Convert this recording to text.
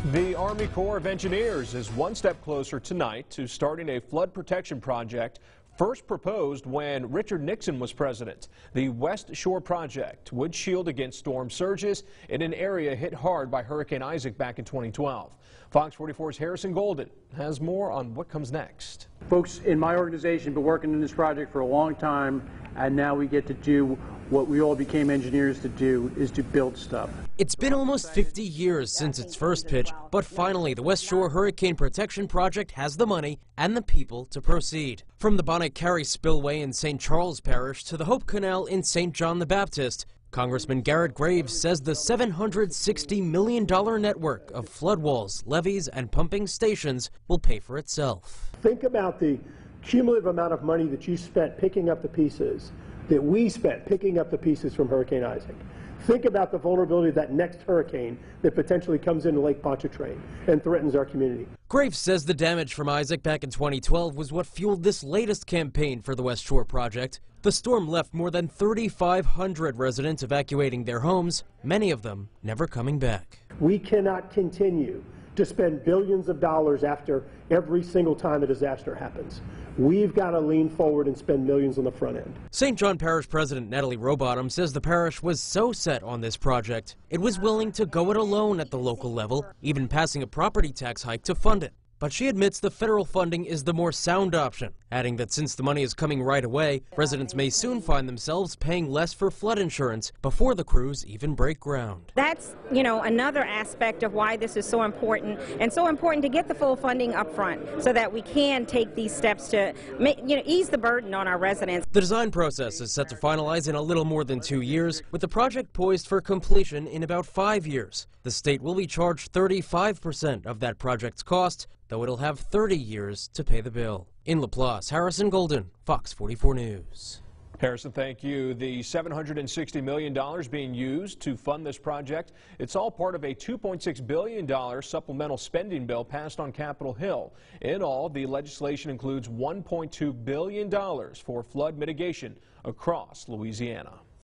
The Army Corps of Engineers is one step closer tonight to starting a flood protection project first proposed when Richard Nixon was president. The West Shore Project would shield against storm surges in an area hit hard by Hurricane Isaac back in 2012. Fox 44's Harrison Golden has more on what comes next. Folks in my organization have been working on this project for a long time, and now we get to do what we all became engineers to do, is to build stuff. It's been almost 50 years since its first pitch, but finally the West Shore Hurricane Protection Project has the money and the people to proceed. From the Bonnet Carré spillway in St. Charles Parish to the Hope Canal in St. John the Baptist, Congressman Garrett Graves says the $760 million network of flood walls, levees, and pumping stations will pay for itself. Think about the cumulative amount of money that you spent picking up the pieces, that we spent picking up the pieces from Hurricane Isaac. Think about the vulnerability of that next hurricane that potentially comes into Lake Pontchartrain and threatens our community. Graves says the damage from Isaac back in 2012 was what fueled this latest campaign for the West Shore Project. The storm left more than 3,500 residents evacuating their homes, many of them never coming back. We cannot continue to spend billions of dollars after every single time a disaster happens. We've got to lean forward and spend millions on the front end. St. John Parish President Natalie Rowbottom says the parish was so set on this project, it was willing to go it alone at the local level, even passing a property tax hike to fund it. But she admits the federal funding is the more sound option, adding that since the money is coming right away, residents may soon find themselves paying less for flood insurance before the crews even break ground. That's, another aspect of why this is so important, and so important to get the full funding up front so that we can take these steps to ease the burden on our residents. The design process is set to finalize in a little more than 2 years, with the project poised for completion in about 5 years. The state will be charged 35% of that project's cost, though it'll have 30 years to pay the bill. In LaPlace, Harrison Golden, Fox 44 News. Harrison, thank you. The $760 million being used to fund this project, it's all part of a $2.6 billion supplemental spending bill passed on Capitol Hill. In all, the legislation includes $1.2 billion for flood mitigation across Louisiana.